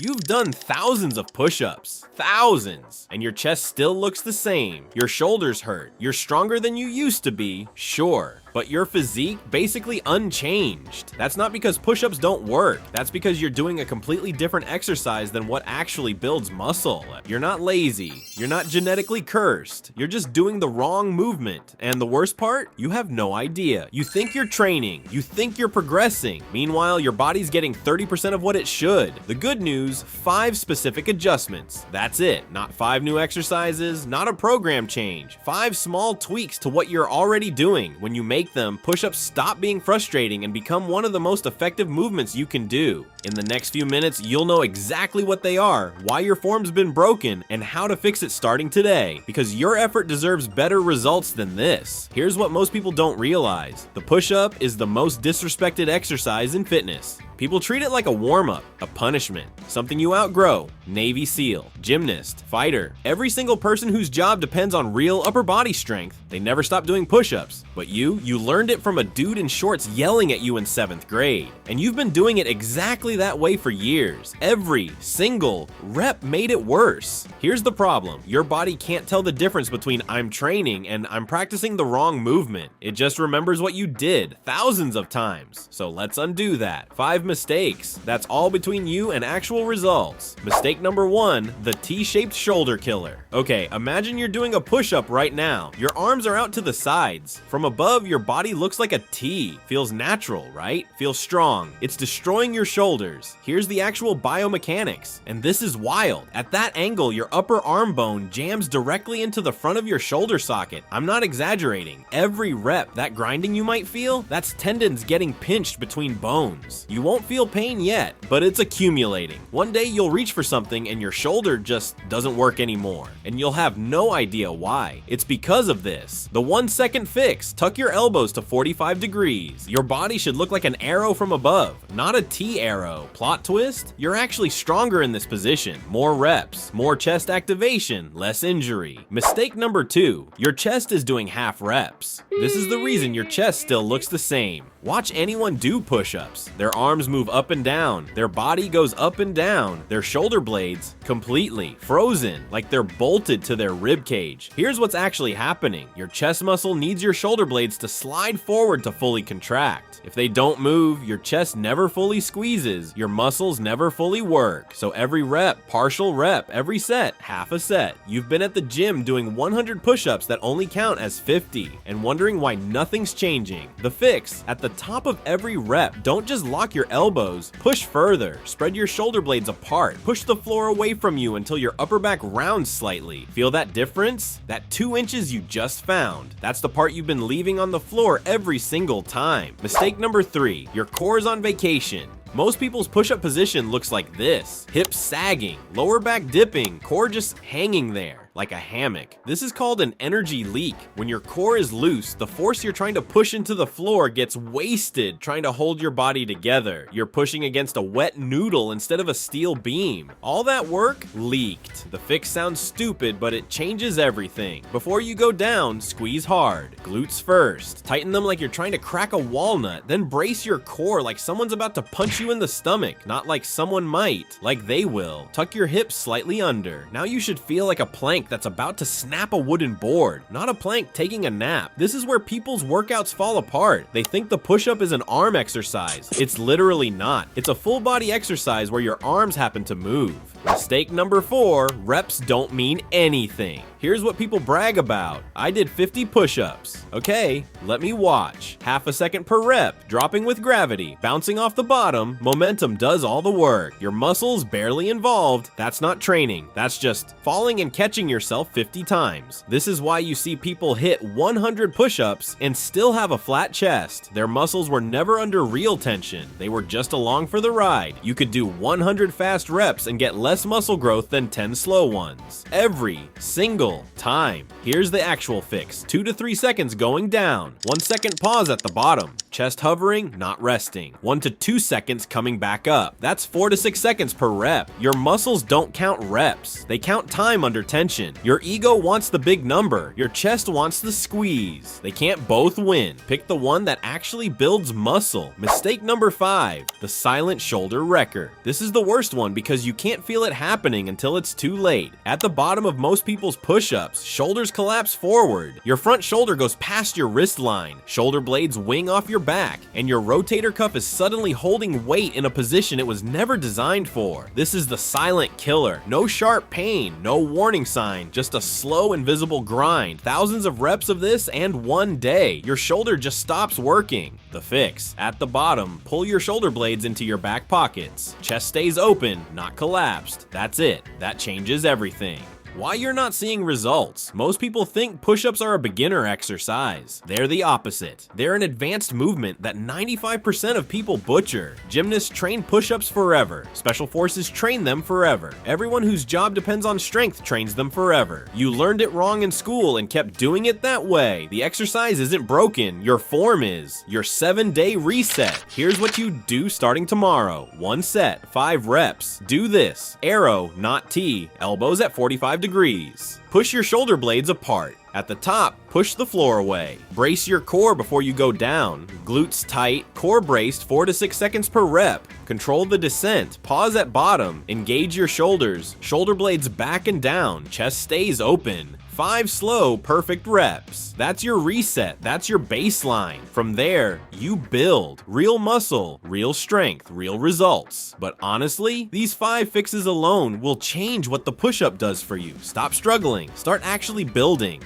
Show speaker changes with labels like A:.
A: You've done thousands of push-ups, thousands, and your chest still looks the same. Your shoulders hurt. You're stronger than you used to be, sure, but your physique basically unchanged. That's not because push-ups don't work. That's because you're doing a completely different exercise than what actually builds muscle. You're not lazy. You're not genetically cursed. You're just doing the wrong movement. And the worst part? You have no idea. You think you're training. You think you're progressing. Meanwhile, your body's getting 30% of what it should. The good news, 5 specific adjustments. That's it. Not 5 new exercises, not a program change. 5 small tweaks to what you're already doing. When you make them, push-ups stop being frustrating and become one of the most effective movements you can do. In the next few minutes, you'll know exactly what they are, why your form's been broken, and how to fix it starting today, because your effort deserves better results than this. Here's what most people don't realize. The push-up is the most disrespected exercise in fitness. People treat it like a warm-up, a punishment, something you outgrow. Navy SEAL, gymnast, fighter. Every single person whose job depends on real upper body strength, they never stop doing push-ups. But you learned it from a dude in shorts yelling at you in 7th grade. And you've been doing it exactly that way for years. Every single rep made it worse. Here's the problem. Your body can't tell the difference between I'm training and I'm practicing the wrong movement. It just remembers what you did thousands of times. So let's undo that. 5 mistakes. That's all between you and actual results. Mistake number 1, the T-shaped shoulder killer. Okay, imagine you're doing a push-up right now. Your arms are out to the sides. From above, your body looks like a T. Feels natural, right? Feels strong. It's destroying your shoulders. Here's the actual biomechanics, and this is wild. At that angle, your upper arm bone jams directly into the front of your shoulder socket. I'm not exaggerating. Every rep, that grinding you might feel, that's tendons getting pinched between bones. You won't feel pain yet, but it's accumulating. One day you'll reach for something and your shoulder just doesn't work anymore, and you'll have no idea why. It's because of this. The 1-second fix. Tuck your elbows to 45 degrees. Your body should look like an arrow from above, not a T arrow. Plot twist? You're actually stronger in this position. More reps, more chest activation, less injury. Mistake number 2. Your chest is doing half reps. This is the reason your chest still looks the same. Watch anyone do push-ups. Their arms move up and down. Their body goes up and down. Their shoulder blades completely frozen, like they're bolted to their rib cage. Here's what's actually happening. Your chest muscle needs your shoulder blades to slide forward to fully contract. If they don't move, your chest never fully squeezes. Your muscles never fully work. So every rep, partial rep, every set, half a set. You've been at the gym doing 100 push-ups that only count as 50 and wondering why nothing's changing. The fix, at the top of every rep, don't just lock your elbows, push further, spread your shoulder blades apart, push the floor away from you until your upper back rounds slightly. Feel that difference? That 2 inches you just found. That's the part you've been leaving on the floor every single time. Mistake number 3, your core's on vacation. Most people's push-up position looks like this. Hips sagging, lower back dipping, core just hanging there like a hammock. This is called an energy leak. When your core is loose, the force you're trying to push into the floor gets wasted trying to hold your body together. You're pushing against a wet noodle instead of a steel beam. All that work leaked. The fix sounds stupid, but it changes everything. Before you go down, squeeze hard. Glutes first. Tighten them like you're trying to crack a walnut. Then brace your core like someone's about to punch you in the stomach. Not like someone might, like they will. Tuck your hips slightly under. Now you should feel like a plank that's about to snap a wooden board, not a plank taking a nap. This is where people's workouts fall apart. They think the push-up is an arm exercise. It's literally not. It's a full body exercise where your arms happen to move. Mistake number 4, reps don't mean anything. Here's what people brag about. I did 50 push-ups. Okay, let me watch. Half a second per rep, dropping with gravity, bouncing off the bottom. Momentum does all the work. Your muscles barely involved. That's not training. That's just falling and catching yourself 50 times. This is why you see people hit 100 push-ups and still have a flat chest. Their muscles were never under real tension. They were just along for the ride. You could do 100 fast reps and get less muscle growth than 10 slow ones. Every single time. Here's the actual fix. 2 to 3 seconds going down. 1 second pause at the bottom. Chest hovering, not resting. 1 to 2 seconds coming back up. That's 4 to 6 seconds per rep. Your muscles don't count reps. They count time under tension. Your ego wants the big number. Your chest wants the squeeze. They can't both win. Pick the one that actually builds muscle. Mistake number 5, the silent shoulder wrecker. This is the worst one because you can't feel it happening until it's too late. At the bottom of most people's push-ups, shoulders collapse forward. Your front shoulder goes past your wrist line. Shoulder blades wing off your back, and your rotator cuff is suddenly holding weight in a position it was never designed for. This is the silent killer. No sharp pain, no warning sign, just a slow, invisible grind. Thousands of reps of this and one day. Your shoulder just stops working. The fix. At the bottom, pull your shoulder blades into your back pockets. Chest stays open, not collapsed. That's it. That changes everything. Why you're not seeing results? Most people think push-ups are a beginner exercise. They're the opposite. They're an advanced movement that 95% of people butcher. Gymnasts train push-ups forever. Special forces train them forever. Everyone whose job depends on strength trains them forever. You learned it wrong in school and kept doing it that way. The exercise isn't broken. Your form is. Your 7-day reset. Here's what you do starting tomorrow. 1 set, 5 reps. Do this. Arrow, not T. Elbows at 45 degrees. Push your shoulder blades apart. At the top, push the floor away. Brace your core before you go down. Glutes tight, core braced 4 to 6 seconds per rep. Control the descent. Pause at bottom. Engage your shoulders. Shoulder blades back and down. Chest stays open. 5 slow, perfect reps. That's your reset. That's your baseline. From there, you build. Real muscle, real strength, real results. But honestly, these 5 fixes alone will change what the push-up does for you. Stop struggling. Start actually building.